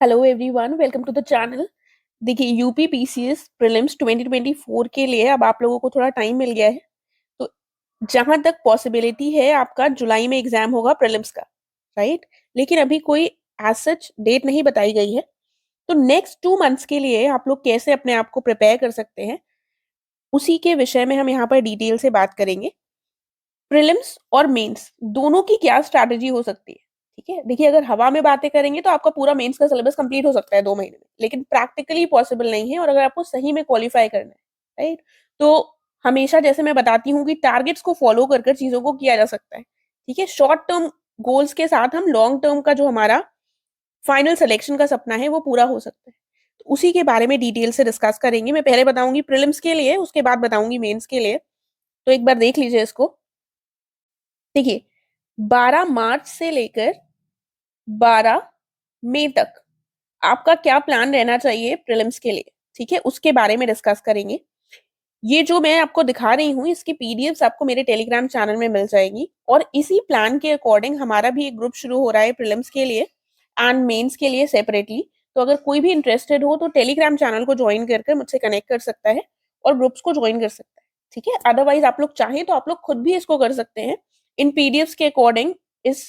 Hello everyone, welcome to the channel. देखिए, UP PCS prelims 2024 के लिए अब आप लोगों को थोड़ा टाइम मिल गया है। तो जहां तक पॉसिबिलिटी है, आपका जुलाई में एग्जाम होगा प्रीलिम्स का, राइट? लेकिन अभी कोई एज सच डेट नहीं बताई गई है। तो नेक्स्ट 2 मंथ्स के लिए आप लोग कैसे अपने आप को प्रिपेयर कर सकते हैं, उसी के विषय में हम यहाँ पर डिटेल से बात करेंगे। प्रीलिम्स और मेंस दोनों की क्या स्ट्रैटेजी हो सकती है? ठीक है, देखिए, अगर हवा में बातें करेंगे तो आपका पूरा मेंस का सिलेबस कंप्लीट हो सकता है 2 महीने में, लेकिन प्रैक्टिकली पॉसिबल नहीं है। और अगर आपको सही में क्वालिफाई करना है, राइट, तो हमेशा जैसे मैं बताती हूँ कि टारगेट्स को फॉलो कर कर चीजों को किया जा सकता है। ठीक है, शॉर्ट टर्म गोल्स के साथ हम लॉन्ग टर्म का जो हमारा फाइनल सिलेक्शन का सपना है वो पूरा हो सकता है। तो उसी के बारे में डिटेल से डिस्कस करेंगे। मैं पहले बताऊंगी प्रीलिम्स के लिए, उसके बाद बताऊंगी मेंस के लिए। तो एक बार देख लीजिए इसको। देखिए, 12 मार्च से लेकर 12 मई तक आपका क्या प्लान रहना चाहिए प्रीलिम्स के लिए, ठीक है, उसके बारे में डिस्कस करेंगे। ये जो मैं आपको दिखा रही हूँ, इसकी पीडीएफ्स आपको मेरे टेलीग्राम चैनल में मिल जाएगी। और इसी प्लान के अकॉर्डिंग हमारा भी एक ग्रुप शुरू हो रहा है प्रीलिम्स के लिए एंड मेंस के लिए सेपरेटली। तो अगर कोई भी इंटरेस्टेड हो तो टेलीग्राम चैनल को ज्वाइन करके मुझसे कनेक्ट कर सकता है और ग्रुप्स को ज्वाइन कर सकता है। ठीक है, अदरवाइज आप लोग चाहें तो आप लोग खुद भी इसको कर सकते हैं। इन पीडीएफ्स के अकॉर्डिंग इस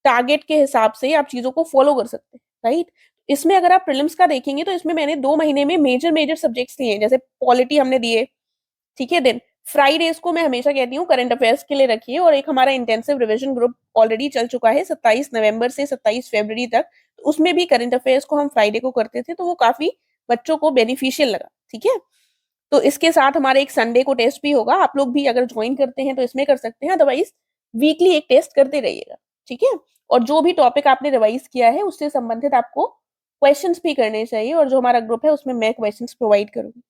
टारगेट के हिसाब से आप चीजों को फॉलो कर सकते हैं, राइट? इसमें अगर आप प्रीलिम्स का देखेंगे तो इसमें मैंने 2 महीने में मेजर मेजर सब्जेक्ट्स लिए हैं, जैसे पॉलिटी हमने दिए। ठीक है, दिन फ्राइडेज को मैं हमेशा कहती हूँ करंट अफेयर्स के लिए रखिए। और एक हमारा इंटेंसिव रिवीजन ग्रुप ऑलरेडी चल चुका है 27 नवंबर से 27 फरवरी तक। तो उसमें भी करंट अफेयर्स को हम फ्राइडे को करते थे, तो वो काफी बच्चों को बेनिफिशियल लगा। ठीक है, तो इसके साथ हमारे एक संडे को टेस्ट भी होगा। आप लोग भी अगर ज्वाइन करते हैं तो इसमें कर सकते हैं, अदरवाइज वीकली एक टेस्ट करते रहिएगा। ठीक है, और जो भी टॉपिक आपने रिवाइज किया है उससे संबंधित आपको क्वेश्चंस भी करने चाहिए, और जो हमारा ग्रुप है उसमें मैं क्वेश्चंस प्रोवाइड करूंगी।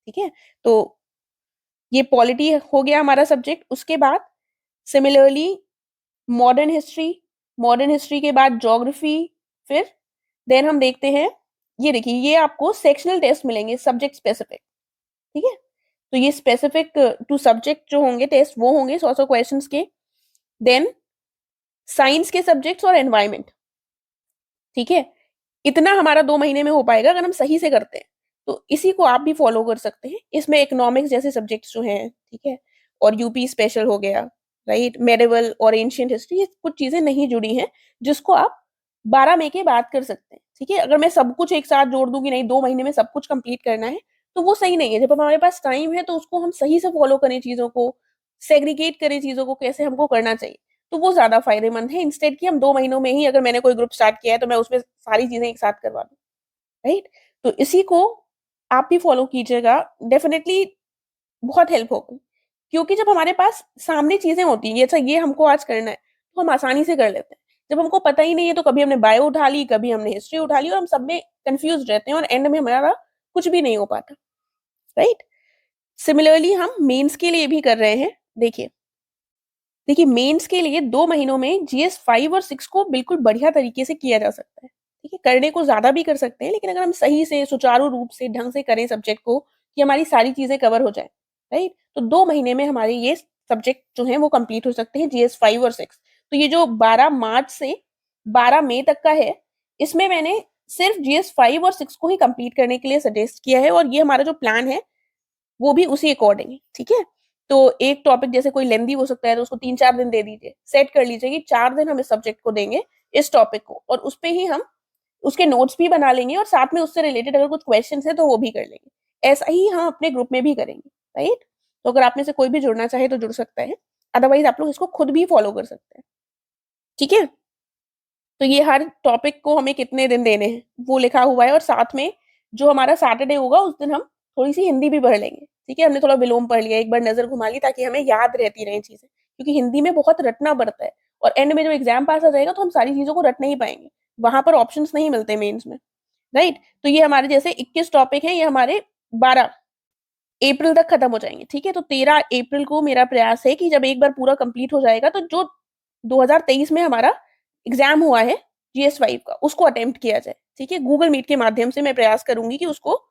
ठीक है, तो ये पॉलिटी हो गया हमारा सब्जेक्ट। उसके बाद similarly modern history, modern history के बाद ज्योग्राफी। फिर देन हम देखते हैं, ये देखिए, ये आपको सेक्शनल टेस्ट मिलेंगे सब्जेक्ट स्पेसिफिक। ठीक है, तो ये स्पेसिफिक टू सब्जेक्ट जो होंगे टेस्ट वो होंगे 100 क्वेश्चंस के। देन साइंस के सब्जेक्ट्स और एनवायरमेंट। ठीक है, इतना हमारा 2 महीने में हो पाएगा अगर हम सही से करते हैं। तो इसी को आप भी फॉलो कर सकते हैं। इसमें इकोनॉमिक्स जैसे सब्जेक्ट्स जो हैं, ठीक है, और यूपी स्पेशल हो गया, राइट, मेडिवल और एंशियंट हिस्ट्री, ये कुछ चीजें नहीं जुड़ी हैं जिसको आप 12 मई के बाद कर सकते हैं। ठीक है, अगर मैं सब कुछ एक साथ जोड़ दूंगी, नहीं 2 महीने में सब कुछ कंप्लीट करना है, तो वो सही नहीं है। जब हमारे पास टाइम है तो उसको हम सही से फॉलो करें, चीजों को सेग्रीगेट करें, चीजों को कैसे हमको करना चाहिए, तो वो ज्यादा फायदेमंद है। इंस्टेड कि हम 2 महीनों में ही, अगर मैंने कोई ग्रुप स्टार्ट किया है तो मैं उसमें सारी चीजें एक साथ करवा दूं, राइट? तो इसी को आप भी फॉलो कीजिएगा, डेफिनेटली बहुत हेल्प होगी। क्योंकि जब हमारे पास सामने चीजें होती हैं, अच्छा ये हमको आज करना है, तो हम आसानी से कर लेते हैं। जब हमको पता ही नहीं है तो कभी हमने बायो उठा ली, कभी हमने हिस्ट्री उठा ली, और हम सब में कंफ्यूज रहते हैं और एंड में हमारा कुछ भी नहीं हो पाता, राइट? सिमिलरली हम मेंस के लिए भी कर रहे हैं। देखिए, देखिए, मेंस के लिए 2 महीनों में GS 5 और 6 को बिल्कुल बढ़िया तरीके से किया जा सकता है। ठीक है, करने को ज्यादा भी कर सकते हैं, लेकिन अगर हम सही से सुचारू रूप से ढंग से करें सब्जेक्ट को, कि हमारी सारी चीजें कवर हो जाए, राइट, तो 2 महीने में हमारे ये सब्जेक्ट जो है वो कंप्लीट हो सकते हैं, GS 5 और 6। तो ये जो 12 मार्च से 12 मई तक का है, इसमें मैंने सिर्फ GS 5 और 6 को ही कंप्लीट करने के लिए सजेस्ट किया है। और ये हमारा जो प्लान है वो भी उसी अकॉर्डिंग है। ठीक है, तो एक टॉपिक जैसे कोई लेंदी हो सकता है तो उसको 3-4 दिन दे दीजिए, सेट कर लीजिए कि 4 दिन हम इस सब्जेक्ट को देंगे, इस टॉपिक को, और उस पे ही हम उसके नोट्स भी बना लेंगे, और साथ में उससे रिलेटेड अगर कुछ क्वेश्चन है तो वो भी कर लेंगे। ऐसा ही हम अपने ग्रुप में भी करेंगे, राइट? तो अगर आप में से कोई भी जुड़ना चाहे तो जुड़ सकता है, अदरवाइज आप लोग इसको खुद भी फॉलो कर सकते हैं। ठीक है, तो ये हर टॉपिक को हमें कितने दिन देने हैं वो लिखा हुआ है, और साथ में जो हमारा सैटरडे होगा उस दिन हम थोड़ी सी हिंदी भी पढ़ लेंगे। ठीक है, हमने थोड़ा विलोम पढ़ लिया, एक बार नजर घुमा ली, ताकि हमें याद रहती रहे चीजें, क्योंकि हिंदी में बहुत रटना पड़ता है। और एंड में जो एग्जाम पास आ जाएगा तो हम सारी चीजों को रट नहीं पाएंगे, वहां पर ऑप्शंस नहीं मिलते मेंस में, राइट? तो ये हमारे जैसे 21 टॉपिक है, ये हमारे 12 अप्रैल तक खत्म हो जाएंगे। ठीक है, तो 13 अप्रैल को मेरा प्रयास है कि जब एक बार पूरा कंप्लीट हो जाएगा तो जो 2023 में हमारा एग्जाम हुआ है GS 5 का, उसको अटेम्प्ट किया जाए। ठीक है, गूगल मीट के माध्यम से मैं प्रयास करूंगी कि उसको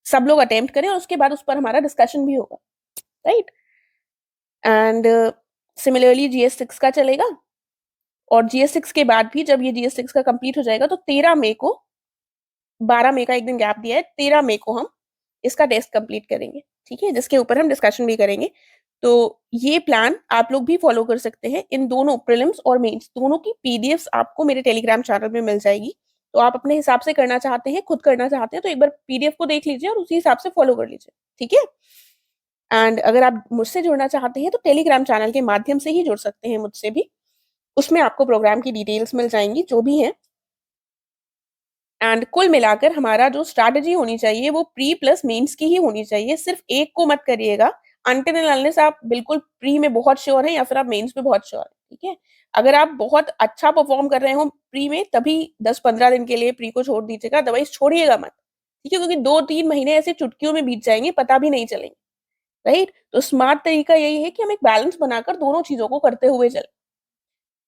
सब लोग अटेम्प्ट करें, और उसके बाद उस पर हमारा डिस्कशन भी होगा, राइट? एंड सिमिलरली GS 6 का चलेगा। और GS6 के बाद भी जब ये GS6 का कंप्लीट हो जाएगा तो 13 मई को 12 मई का एक दिन गैप दिया है, 13 मई को हम इसका टेस्ट कंप्लीट करेंगे, ठीक है? जिसके ऊपर हम डिस्कशन भी करेंगे। तो ये प्लान आप लोग भी फॉलो कर सकते हैं। इन दोनों प्रीलिम्स और मेंस दोनों की पीडीएफ्स आपको मेरे टेलीग्राम चैनल में मिल जाएगी। तो आप अपने हिसाब से करना चाहते हैं, खुद करना चाहते हैं तो एक बार पीडीएफ को देख लीजिए और उसी हिसाब से फॉलो कर लीजिए, ठीक है? एंड अगर आप मुझसे जुड़ना चाहते हैं तो टेलीग्राम चैनल के माध्यम से ही जुड़ सकते हैं मुझसे भी। उसमें आपको प्रोग्राम की डिटेल्स मिल जाएँगी जो भी हैं। एंड कुल मिलाकर हमारा जो स्ट्रैटेजी होनी चाहिए वो प्री प्लस मेंस की ही होनी चाहिए। सिर्फ एक को मत करिएगा अनटिल एंड अनलेस आप बिल्कुल प्री में बहुत श्योर हैं या फिर आप मेंस में बहुत श्योर हैं, ठीक है? अगर आप बहुत अच्छा परफॉर्म कर रहे हो प्री में तभी 10-15 दिन के लिए प्री को छोड़ दीजिएगा, अदरवाइज़ छोड़िएगा मत, ठीक है? क्योंकि 2-3 महीने ऐसे चुटकियों में बीत जाएँगे, पता भी नहीं चलेंगे, राइट? तो स्मार्ट तरीका यही है कि हम एक बैलेंस बनाकर दोनों चीज़ों को करते हुए चलें।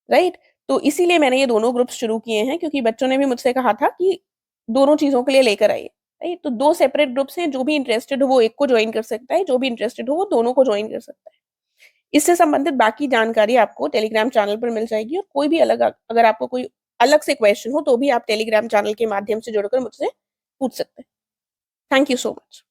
राइट? तो इसीलिए मैंने ये दोनों ग्रुप्स शुरू किए हैं क्योंकि बच्चों ने भी मुझसे कहा था कि दोनों चीज़ों के लिए लेकर आइए, राइट? तो 2 सेपरेट ग्रुप्स हैं, जो भी इंटरेस्टेड हो वो एक को जॉइन कर सकता है, जो भी इंटरेस्टेड हो वो दोनों को जॉइन कर सकता है। इससे संबंधित बाकी जानकारी आपको टेलीग्राम चैनल पर मिल जाएगी और कोई भी अलग अगर आपको कोई अलग से क्वेश्चन हो तो भी आप टेलीग्राम चैनल के माध्यम से जुड़कर मुझसे पूछ सकते हैं। Thank you so much.